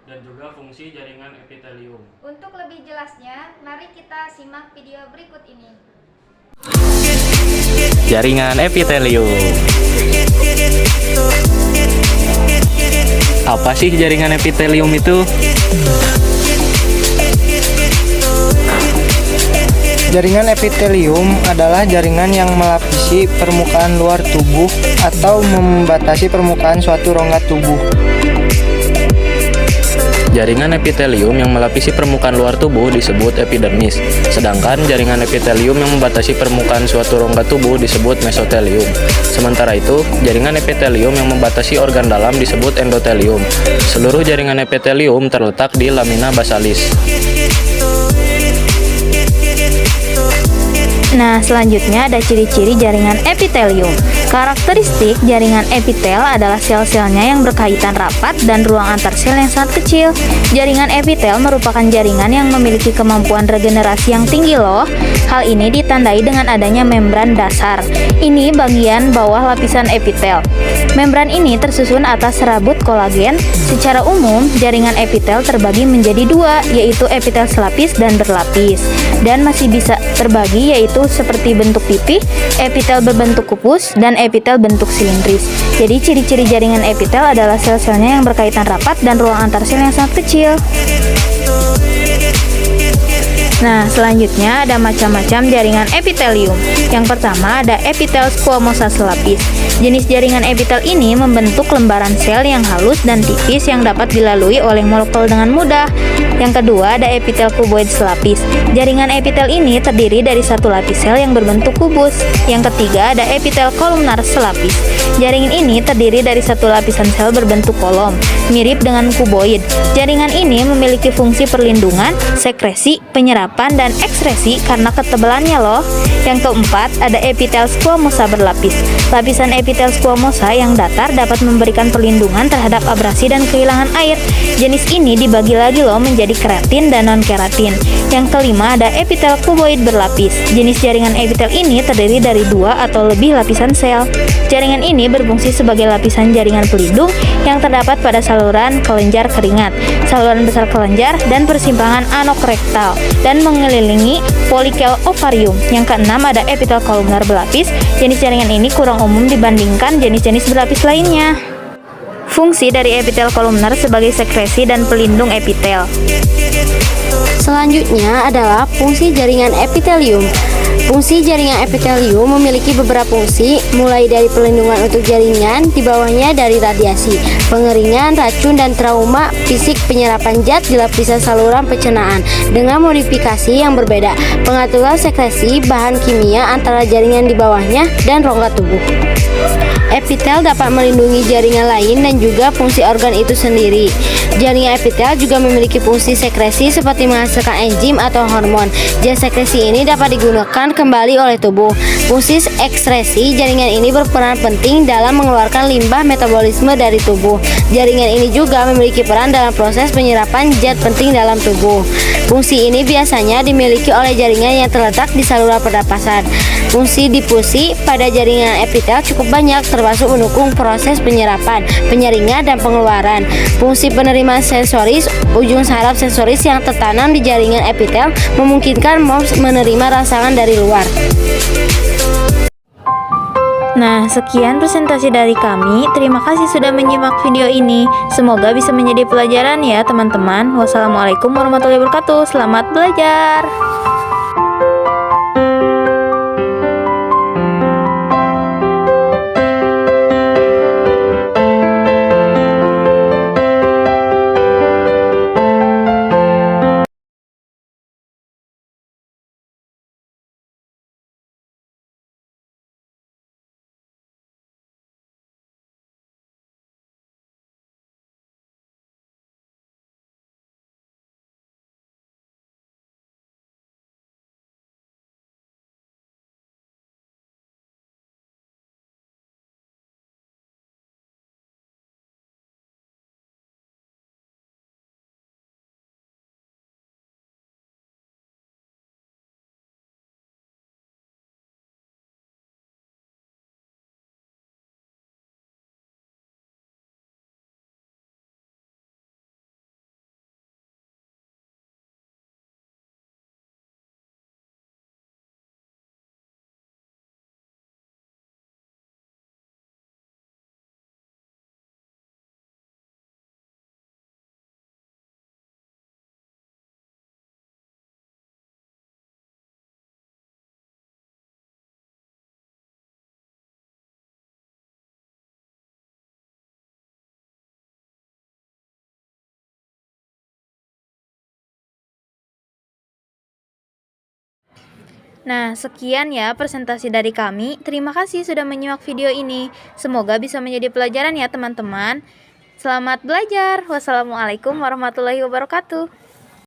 dan juga fungsi jaringan epitelium. Untuk lebih jelasnya, mari kita simak video berikut ini. Jaringan epitelium. Apa sih jaringan epitelium itu? Jaringan epitelium adalah jaringan yang melapisi permukaan luar tubuh atau membatasi permukaan suatu rongga tubuh. Jaringan epitelium yang melapisi permukaan luar tubuh disebut epidermis, sedangkan jaringan epitelium yang membatasi permukaan suatu rongga tubuh disebut mesotelium. Sementara itu, jaringan epitelium yang membatasi organ dalam disebut endotelium. Seluruh jaringan epitelium terletak di lamina basalis. Nah, selanjutnya ada ciri-ciri jaringan epitelium. Karakteristik jaringan epitel adalah sel-selnya yang berkaitan rapat dan ruang antar sel yang sangat kecil. Jaringan epitel merupakan jaringan yang memiliki kemampuan regenerasi yang tinggi loh. Hal ini ditandai dengan adanya membran dasar. Ini bagian bawah lapisan epitel. Membran ini tersusun atas serabut kolagen. Secara umum, jaringan epitel terbagi menjadi dua, yaitu epitel selapis dan berlapis. Dan masih bisa terbagi yaitu seperti bentuk pipih, epitel berbentuk kupus, dan epitel bentuk silindris. Jadi ciri-ciri jaringan epitel adalah sel-selnya yang berkaitan rapat dan ruang antar sel yang sangat kecil. Nah, selanjutnya ada macam-macam jaringan epitelium. Yang pertama ada epitel squamosa selapis. Jenis jaringan epitel ini membentuk lembaran sel yang halus dan tipis yang dapat dilalui oleh molekul dengan mudah. Yang kedua ada epitel kuboid selapis. Jaringan epitel ini terdiri dari satu lapis sel yang berbentuk kubus. Yang ketiga ada epitel kolumnar selapis. Jaringan ini terdiri dari satu lapisan sel berbentuk kolom, mirip dengan kuboid. Jaringan ini memiliki fungsi perlindungan, sekresi, penyerapan, dan ekskresi karena ketebalannya loh. Yang keempat ada epitel squamosa berlapis. Lapisan epitel squamosa yang datar dapat memberikan perlindungan terhadap abrasi dan kehilangan air. Jenis ini dibagi lagi loh menjadi keratin dan non-keratin. Yang kelima ada epitel kuboid berlapis. Jenis jaringan epitel ini terdiri dari dua atau lebih lapisan sel. Jaringan ini berfungsi sebagai lapisan jaringan pelindung yang terdapat pada saluran kelenjar keringat, saluran besar kelenjar, dan persimpangan anokrektal, dan mengelilingi folikel ovarium. Yang keenam ada epitel kolumnar berlapis. Jenis jaringan ini kurang umum dibandingkan jenis-jenis berlapis lainnya. Fungsi dari epitel kolumnar sebagai sekresi dan pelindung epitel. Selanjutnya adalah fungsi jaringan epitelium. Fungsi jaringan epitelium memiliki beberapa fungsi, mulai dari pelindungan untuk jaringan, di bawahnya dari radiasi, pengeringan, racun, dan trauma fisik, penyerapan zat di lapisan saluran pencernaan dengan modifikasi yang berbeda, pengaturan sekresi bahan kimia antara jaringan di bawahnya dan rongga tubuh. Epitel dapat melindungi jaringan lain dan juga fungsi organ itu sendiri. Jaringan epitel juga memiliki fungsi sekresi seperti menghasilkan enzim atau hormon. Zat sekresi ini dapat digunakan kembali oleh tubuh. Fungsi ekskresi jaringan ini berperan penting dalam mengeluarkan limbah metabolisme dari tubuh. Jaringan ini juga memiliki peran dalam proses penyerapan zat penting dalam tubuh. Fungsi ini biasanya dimiliki oleh jaringan yang terletak di saluran pernapasan. Fungsi difusi pada jaringan epitel cukup banyak, termasuk mendukung proses penyerapan, penyaringan, dan pengeluaran. Fungsi penerimaan sensoris, ujung saraf sensoris yang tertanam di jaringan epitel memungkinkan MOPS menerima rangsangan dari luar. Nah, sekian presentasi dari kami. Terima kasih sudah menyimak video ini. Semoga bisa menjadi pelajaran ya teman-teman. Wassalamualaikum warahmatullahi wabarakatuh. Selamat belajar. Nah, sekian ya presentasi dari kami. Terima kasih sudah menyimak video ini. Semoga bisa menjadi pelajaran ya teman-teman. Selamat belajar. Wassalamualaikum warahmatullahi wabarakatuh.